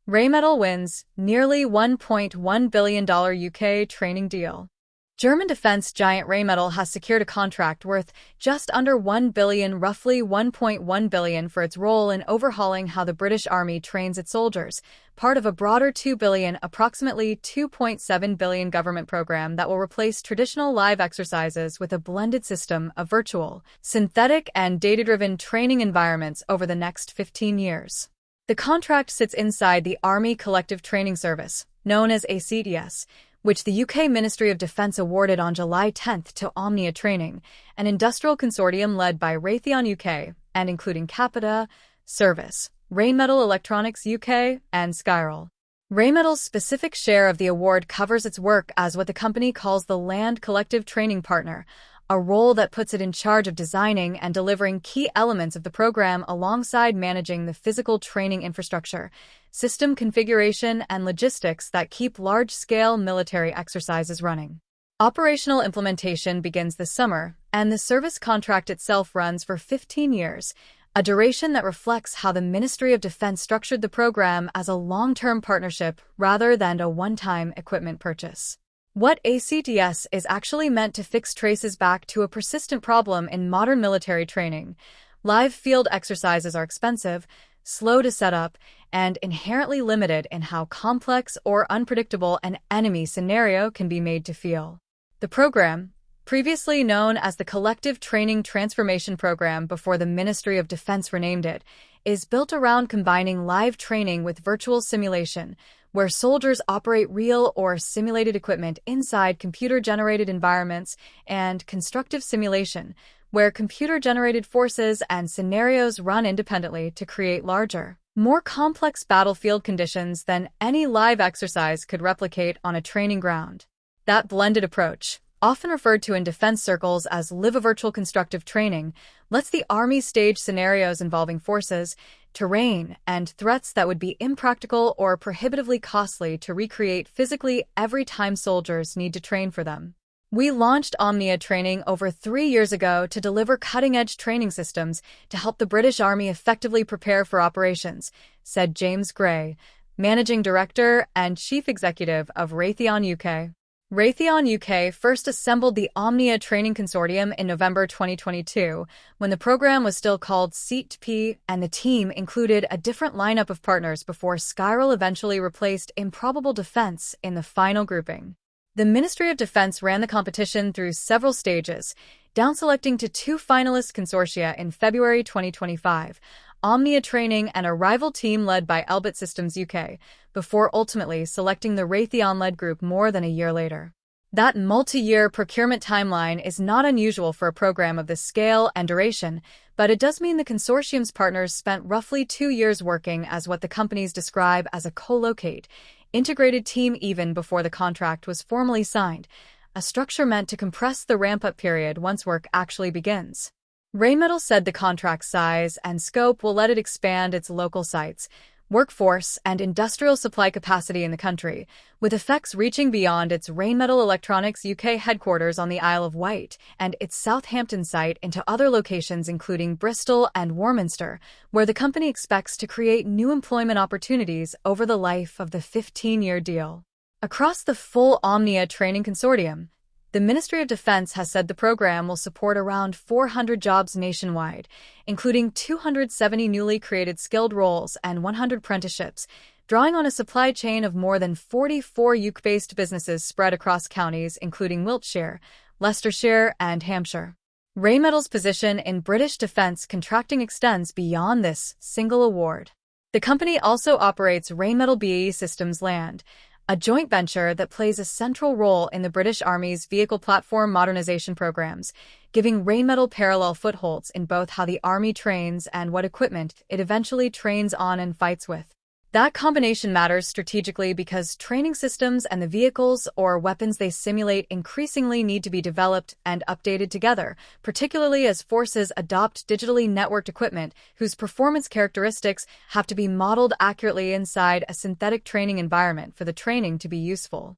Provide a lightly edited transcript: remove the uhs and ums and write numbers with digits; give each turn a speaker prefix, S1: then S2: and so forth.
S1: Rheinmetall wins nearly $1.1 billion UK training deal. German defense giant Rheinmetall has secured a contract worth just under $1 billion, roughly $1.1 billion, for its role in overhauling how the British Army trains its soldiers, part of a broader $2 billion, approximately $2.7 billion government program that will replace traditional live exercises with a blended system of virtual, synthetic, and data-driven training environments over the next 15 years. The contract sits inside the Army Collective Training Service, known as ACTS, which the UK Ministry of Defence awarded on July 10 to Omnia Training, an industrial consortium led by Raytheon UK and including Capita, Service, Rheinmetall Electronics UK, and Skyrel. Rheinmetall's specific share of the award covers its work as what the company calls the Land Collective Training Partner, a role that puts it in charge of designing and delivering key elements of the program alongside managing the physical training infrastructure, system configuration, and logistics that keep large-scale military exercises running. Operational implementation begins this summer, and the service contract itself runs for 15 years, a duration that reflects how the Ministry of Defence structured the program as a long-term partnership rather than a one-time equipment purchase. What ACTS is actually meant to fix traces back to a persistent problem in modern military training. Live field exercises are expensive, slow to set up, and inherently limited in how complex or unpredictable an enemy scenario can be made to feel. The program, previously known as the Collective Training Transformation Program before the Ministry of Defence renamed it, is built around combining live training with virtual simulation, where soldiers operate real or simulated equipment inside computer-generated environments, and constructive simulation, where computer-generated forces and scenarios run independently to create larger, more complex battlefield conditions than any live exercise could replicate on a training ground. That blended approach, often referred to in defense circles as live-a-virtual constructive training, lets the Army stage scenarios involving forces, terrain, and threats that would be impractical or prohibitively costly to recreate physically every time soldiers need to train for them. We launched Omnia Training over 3 years ago to deliver cutting-edge training systems to help the British Army effectively prepare for operations, said James Gray, Managing Director and Chief Executive of Raytheon UK. Raytheon UK first assembled the Omnia Training Consortium in November 2022, when the program was still called CTP, and the team included a different lineup of partners before Skyrel eventually replaced Improbable Defence in the final grouping. The Ministry of Defence ran the competition through several stages, down-selecting to 2 finalist consortia in February 2025, Omnia Training and a rival team led by Elbit Systems UK, before ultimately selecting the Raytheon-led group more than a year later. That multi-year procurement timeline is not unusual for a program of this scale and duration, but it does mean the consortium's partners spent roughly 2 years working as what the companies describe as a co-locate, integrated team even before the contract was formally signed, a structure meant to compress the ramp-up period once work actually begins. Rheinmetall said the contract's size and scope will let it expand its local sites, workforce, and industrial supply capacity in the country, with effects reaching beyond its Rheinmetall Electronics UK headquarters on the Isle of Wight and its Southampton site into other locations including Bristol and Warminster, where the company expects to create new employment opportunities over the life of the 15-year deal. Across the full Omnia Training Consortium, the Ministry of Defence has said the program will support around 400 jobs nationwide, including 270 newly created skilled roles and 100 apprenticeships, drawing on a supply chain of more than 44 UK-based businesses spread across counties including Wiltshire, Leicestershire, and Hampshire. Rheinmetall's position in British defence contracting extends beyond this single award. The company also operates Rheinmetall BAE Systems Land, a joint venture that plays a central role in the British Army's vehicle platform modernization programs, giving Rheinmetall parallel footholds in both how the Army trains and what equipment it eventually trains on and fights with. That combination matters strategically because training systems and the vehicles or weapons they simulate increasingly need to be developed and updated together, particularly as forces adopt digitally networked equipment whose performance characteristics have to be modeled accurately inside a synthetic training environment for the training to be useful.